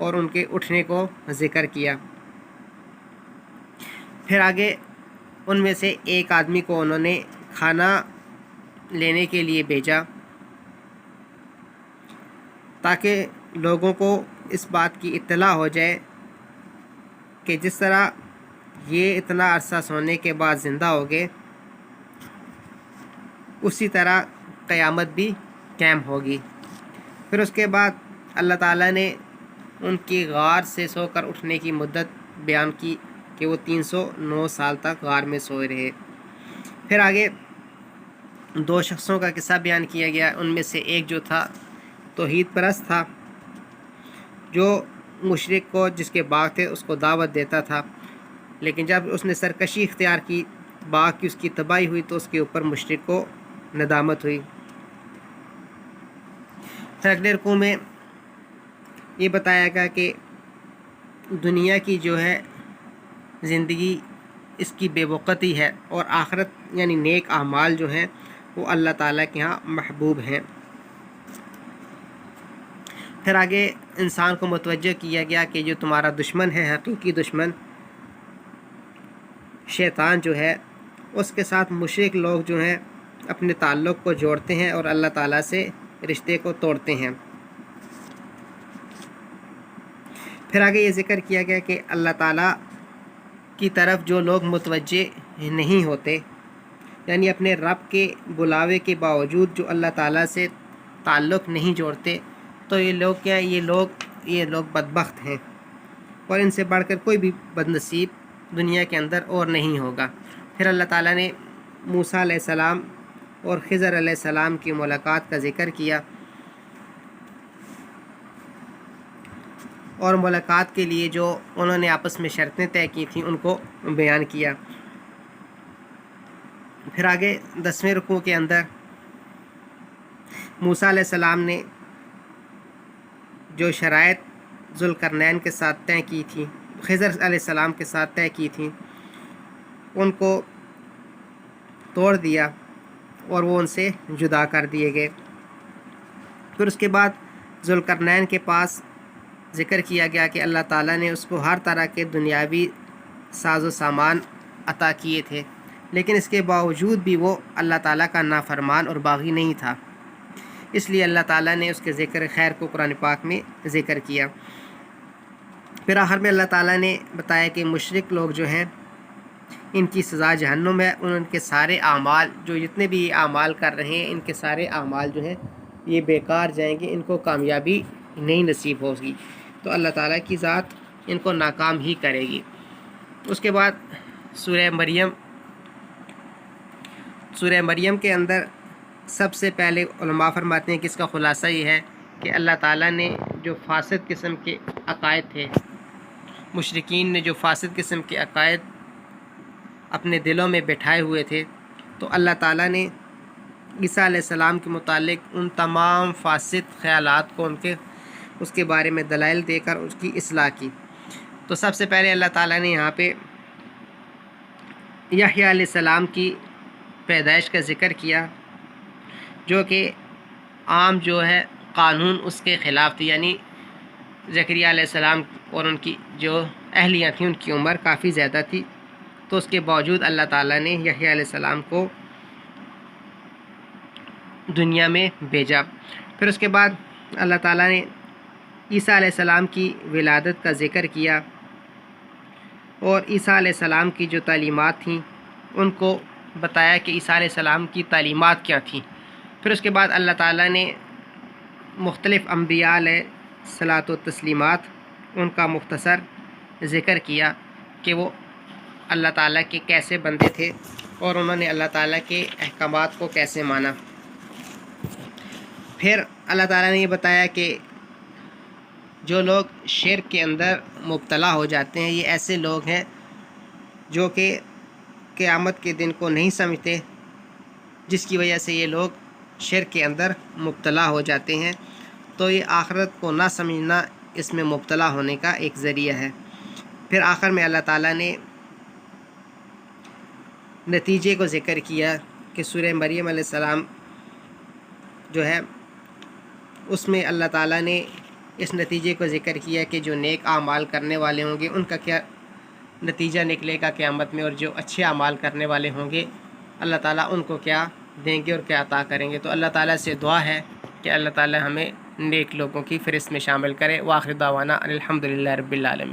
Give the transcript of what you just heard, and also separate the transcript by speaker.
Speaker 1: اور ان کے اٹھنے کو ذکر کیا۔ پھر آگے ان میں سے ایک آدمی کو انہوں نے کھانا لینے کے لیے بھیجا تاکہ لوگوں کو اس بات کی اطلاع ہو جائے کہ جس طرح یہ اتنا عرصہ سونے کے بعد زندہ ہو گئے، اسی طرح قیامت بھی قائم ہوگی۔ پھر اس کے بعد اللہ تعالیٰ نے ان کی غار سے سو کر اٹھنے کی مدت بیان کی کہ وہ 309 سال تک غار میں سوئے رہے۔ پھر آگے 2 شخصوں کا قصہ بیان کیا گیا۔ ان میں سے ایک جو تھا توحید پرست تھا، جو مشرک کو جس کے باغ تھے اس کو دعوت دیتا تھا، لیکن جب اس نے سرکشی اختیار کی، باغ کی اس کی تباہی ہوئی تو اس کے اوپر مشرک کو ندامت ہوئی۔ پھر اگلے رکوع میں یہ بتایا گیا کہ دنیا کی جو ہے زندگی اس کی بے وقتی ہے، اور آخرت یعنی نیک اعمال جو ہیں وہ اللہ تعالیٰ کے ہاں محبوب ہیں۔ پھر آگے انسان کو متوجہ کیا گیا کہ جو تمہارا دشمن ہے، حقیقی دشمن شیطان جو ہے، اس کے ساتھ مشرک لوگ جو ہیں اپنے تعلق کو جوڑتے ہیں اور اللہ تعالیٰ سے رشتے کو توڑتے ہیں۔ پھر آگے یہ ذکر کیا گیا کہ اللہ تعالیٰ کی طرف جو لوگ متوجہ نہیں ہوتے، یعنی اپنے رب کے بلاوے کے باوجود جو اللہ تعالیٰ سے تعلق نہیں جوڑتے، تو یہ لوگ کیا ہیں؟ یہ لوگ بدبخت ہیں، اور ان سے بڑھ کر کوئی بھی بدنصیب دنیا کے اندر اور نہیں ہوگا۔ پھر اللہ تعالیٰ نے موسیٰ علیہ السلام اور خضر علیہ السلام کی ملاقات کا ذکر کیا، اور ملاقات کے لیے جو انہوں نے آپس میں شرطیں طے کی تھیں ان کو بیان کیا۔ پھر آگے 10ویں رکوع کے اندر موسیٰ علیہ السلام نے جو شرائط ذوالقرنین کے ساتھ طے کی تھی، خضر علیہ السلام کے ساتھ طے کی تھیں، ان کو توڑ دیا اور وہ ان سے جدا کر دیے گئے۔ پھر اس کے بعد ذوالقرنین کے پاس ذکر کیا گیا کہ اللہ تعالیٰ نے اس کو ہر طرح کے دنیاوی ساز و سامان عطا کیے تھے، لیکن اس کے باوجود بھی وہ اللہ تعالیٰ کا نافرمان اور باغی نہیں تھا، اس لیے اللہ تعالیٰ نے اس کے ذکر خیر کو قرآن پاک میں ذکر کیا۔ پھر آخر میں اللہ تعالیٰ نے بتایا کہ مشرک لوگ جو ہیں ان کی سزا جہنم ہے، ان کے سارے اعمال جو جتنے بھی یہ اعمال کر رہے ہیں ان کے سارے اعمال جو ہیں یہ بیکار جائیں گے، ان کو کامیابی نہیں نصیب ہوگی، تو اللہ تعالیٰ کی ذات ان کو ناکام ہی کرے گی۔ اس کے بعد سورہ مریم کے اندر سب سے پہلے علماء فرماتے ہیں کہ اس کا خلاصہ یہ ہے کہ اللہ تعالیٰ نے جو فاسد قسم کے عقائد تھے، مشرکین نے جو فاسد قسم کے عقائد اپنے دلوں میں بٹھائے ہوئے تھے، تو اللہ تعالیٰ نے عیسیٰ علیہ السلام کے متعلق ان تمام فاسد خیالات کو اس کے بارے میں دلائل دے کر اس کی اصلاح کی۔ تو سب سے پہلے اللہ تعالیٰ نے یہاں پہ یحییٰ علیہ السلام کی پیدائش کا ذکر کیا، جو کہ عام جو ہے قانون اس کے خلاف تھی، یعنی زکریا علیہ السلام اور ان کی جو اہلیاں تھیں ان کی عمر کافی زیادہ تھی، تو اس کے باوجود اللہ تعالیٰ نے یحییٰ علیہ السلام کو دنیا میں بھیجا۔ پھر اس کے بعد اللہ تعالیٰ نے عیسیٰ علیہ السلام کی ولادت کا ذکر کیا، اور عیسیٰ علیہ السلام کی جو تعلیمات تھیں ان کو بتایا کہ عیسیٰ علیہ السلام کی تعلیمات کیا تھیں۔ پھر اس کے بعد اللہ تعالیٰ نے مختلف انبیاء علیہ صلاۃ و تسلیمات ان کا مختصر ذکر کیا کہ وہ اللہ تعالیٰ کے کیسے بندے تھے اور انہوں نے اللہ تعالیٰ کے احکامات کو کیسے مانا۔ پھر اللہ تعالیٰ نے یہ بتایا کہ جو لوگ شرک کے اندر مبتلا ہو جاتے ہیں یہ ایسے لوگ ہیں جو کہ قیامت کے دن کو نہیں سمجھتے، جس کی وجہ سے یہ لوگ شرک کے اندر مبتلا ہو جاتے ہیں، تو یہ آخرت کو نہ سمجھنا اس میں مبتلا ہونے کا ایک ذریعہ ہے۔ پھر آخر میں اللہ تعالیٰ نے نتیجے کو ذکر کیا کہ سورہ مریم علیہ السلام جو ہے اس میں اللہ تعالیٰ نے اس نتیجے کو ذکر کیا کہ جو نیک اعمال کرنے والے ہوں گے ان کا کیا نتیجہ نکلے گا قیامت میں، اور جو اچھے اعمال کرنے والے ہوں گے اللہ تعالیٰ ان کو کیا دیں گے اور کیا عطا کریں گے۔ تو اللہ تعالیٰ سے دعا ہے کہ اللہ تعالیٰ ہمیں نیک لوگوں کی فہرست میں شامل کرے۔ وآخر دعوانا الحمدللہ رب العالمین۔